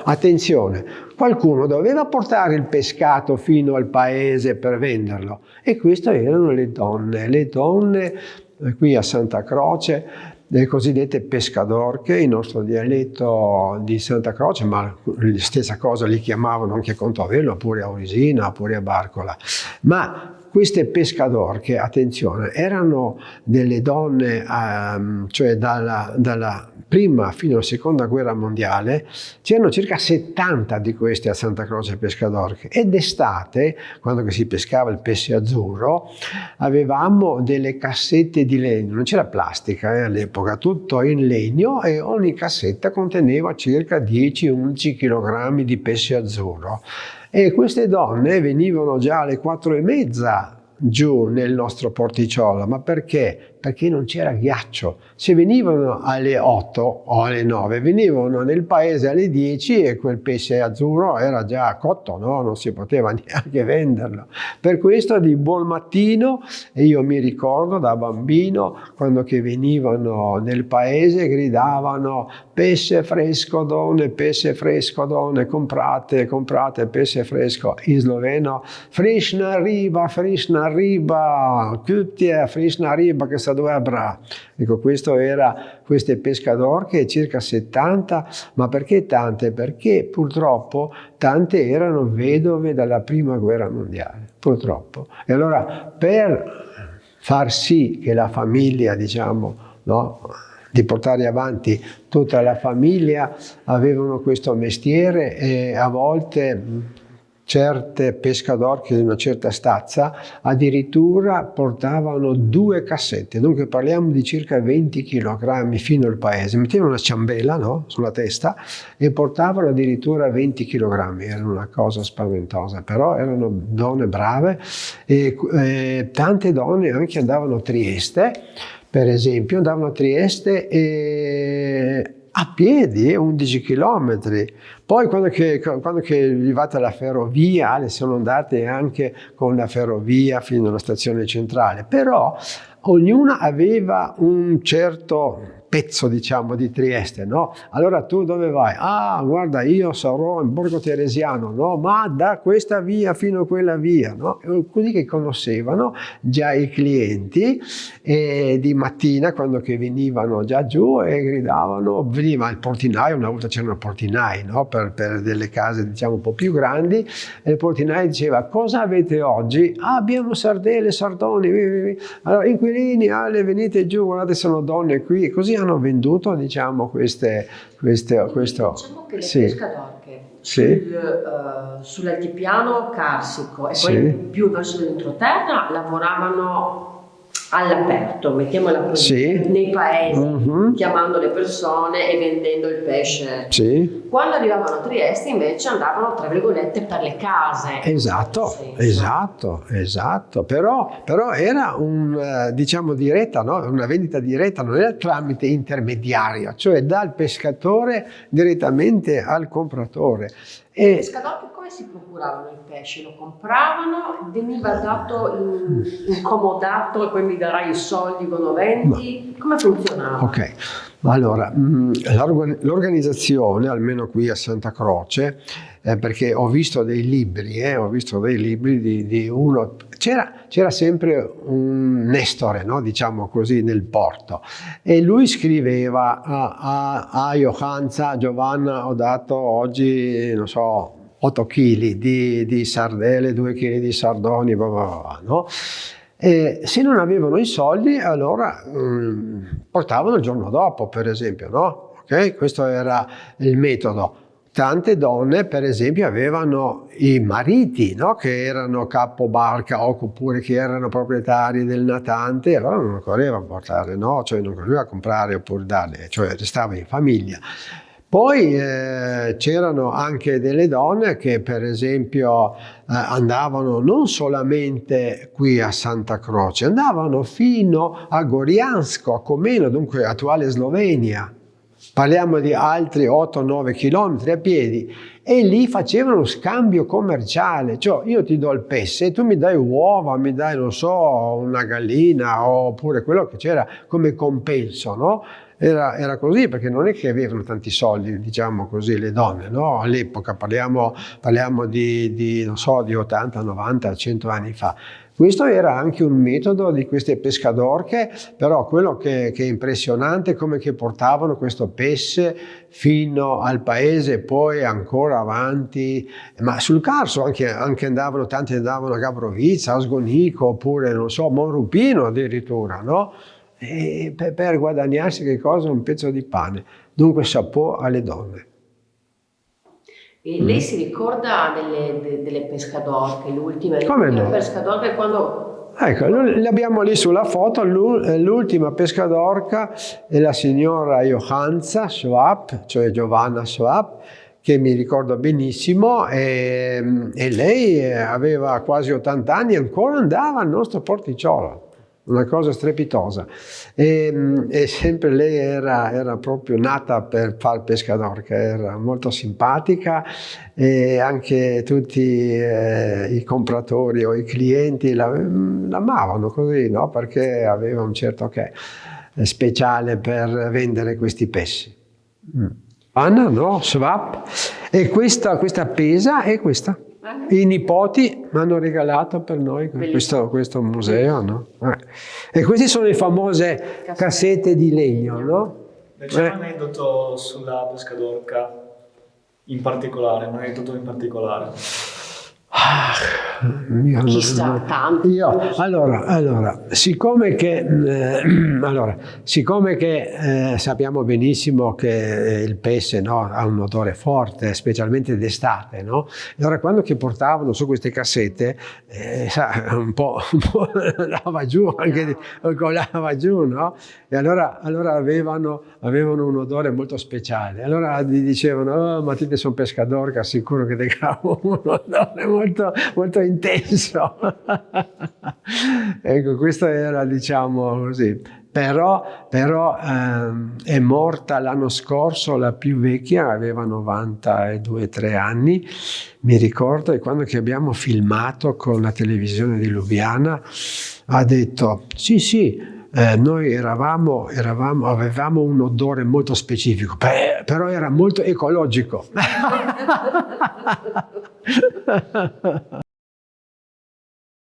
attenzione, qualcuno doveva portare il pescato fino al paese per venderlo, e queste erano le donne qui a Santa Croce, le cosiddette pescadorche, il nostro dialetto di Santa Croce, ma la stessa cosa li chiamavano anche a Contovelo, oppure a Orisina, oppure a Barcola. Ma queste pescadorche, attenzione, erano delle donne, cioè dalla prima fino alla seconda guerra mondiale, c'erano circa 70 di queste a Santa Croce pescadorche, e d'estate, quando si pescava il pesce azzurro, avevamo delle cassette di legno, non c'era plastica all'epoca, tutto in legno, e ogni cassetta conteneva circa 10-11 kg di pesce azzurro. E queste donne venivano già alle 4:30 giù nel nostro porticciolo. Ma perché? Perché non c'era ghiaccio. Se venivano alle 8 o alle 9, venivano nel paese alle 10 e quel pesce azzurro era già cotto, no? Non si poteva neanche venderlo. Per questo di buon mattino, e io mi ricordo da bambino, quando che venivano nel paese gridavano: pesce fresco donne, comprate pesce fresco. In sloveno: frišna riba, kutie, frišna riba, che sa dove bra. Ecco, queste pescadorche, circa 70, ma perché tante? Perché purtroppo tante erano vedove dalla prima guerra mondiale, purtroppo. E allora, per far sì che la famiglia, diciamo, no, di portare avanti tutta la famiglia, avevano questo mestiere, e a volte certe pescadorche di una certa stazza addirittura portavano 2 cassette, dunque parliamo di circa 20 kg fino al paese, mettevano una ciambella, no, sulla testa, e portavano addirittura 20 kg, era una cosa spaventosa, però erano donne brave, e tante donne anche andavano a Trieste, per esempio, andavano a Trieste a piedi, 11 chilometri. Poi quando che è arrivata la ferrovia, le sono andate anche con la ferrovia fino alla stazione centrale, però ognuna aveva un certo pezzo, diciamo, di Trieste, no? Allora tu dove vai? Ah, guarda, io sarò in Borgo Teresiano, no? Ma da questa via fino a quella via, no? Così che conoscevano già i clienti, e di mattina, quando che venivano già giù e gridavano, veniva il portinaio, una volta c'erano portinai, no? Per delle case, diciamo, un po' più grandi, e il portinaio diceva: cosa avete oggi? Ah, abbiamo sardelle, sardoni, allora inquilini, venite giù, guardate, sono donne qui, e così hanno venduto, diciamo, questo. Diciamo che le pescadorche sull'altipiano carsico e poi più verso l'entroterra lavoravano all'aperto, mettiamola così, nei paesi, chiamando le persone e vendendo il pesce. Quando arrivavano a Trieste invece andavano, tra virgolette, per le case. Esatto. Però era diciamo diretta, no? Una vendita diretta, non era tramite intermediario, cioè dal pescatore direttamente al compratore. I pescatori come si procuravano il pesce? Lo compravano, veniva dato incomodato e poi mi darai i soldi quando vendi? Come funzionava? Ok, allora l'organizzazione, almeno qui a Santa Croce, perché ho visto dei libri di uno, c'era sempre un nestore, no? Diciamo così, nel porto, e lui scriveva a Johanza: Giovanna, ho dato oggi, non so, 8 kg di sardelle, 2 kg di sardoni, no? E se non avevano i soldi, allora portavano il giorno dopo, per esempio, no? Ok? Questo era il metodo. Tante donne, per esempio, avevano i mariti, no? Che erano capobarca, oppure che erano proprietari del natante, allora non occorreva portare, no? Cioè non occorreva comprare oppure darle, cioè restava in famiglia. Poi c'erano anche delle donne che, per esempio, andavano non solamente qui a Santa Croce, andavano fino a Goriansko, a Comeno, dunque attuale Slovenia. Parliamo di altri 8-9 chilometri a piedi, e lì facevano uno scambio commerciale, cioè io ti do il pesce e tu mi dai uova, mi dai, non so, una gallina, oppure quello che c'era come compenso, no? era così, perché non è che avevano tanti soldi, diciamo così, le donne, no? All'epoca, parliamo di, non so, di 80, 90, 100 anni fa. Questo era anche un metodo di queste pescadorche, però quello che è impressionante è come che portavano questo pesce fino al paese, poi ancora avanti, ma sul Carso anche andavano, tanti andavano a Gabrovizza, a Sgonico, oppure non so, Monrupino addirittura, no? E per guadagnarsi che cosa? Un pezzo di pane. Dunque chapeau alle donne. E lei si ricorda delle pescadorche, l'ultima no? Pescadorca quando... Ecco, l'abbiamo lì sulla foto, l'ultima pescadorca è la signora Johanza Schwab, cioè Giovanna Schwab, che mi ricordo benissimo, e lei aveva quasi 80 anni e ancora andava al nostro porticciolo. Una cosa strepitosa, e sempre lei era proprio nata per fare pescadorca, era molto simpatica, e anche tutti i compratori o i clienti l'amavano così, no? Perché aveva un certo che speciale per vendere questi pesci. Anna, no? Schwab. E questa pesa e questa. I nipoti mi hanno regalato per noi questo museo, no? E queste sono le famose cassette di legno, no? C'è un aneddoto sulla pescadorca in particolare, un aneddoto in particolare. Allora, siccome che sappiamo benissimo che il pesce, no, ha un odore forte, specialmente d'estate, no? Allora quando che portavano su queste cassette, un po' colava giù, no? E allora avevano un odore molto speciale. Allora gli dicevano: "Oh, ma te sono pescador, sicuro che ti cavo un odore molto, molto intenso." Ecco, questo era, diciamo così. Però è morta l'anno scorso la più vecchia, aveva 92-3 anni, mi ricordo, e quando che abbiamo filmato con la televisione di Lubiana ha detto: sì, noi avevamo un odore molto specifico, però era molto ecologico.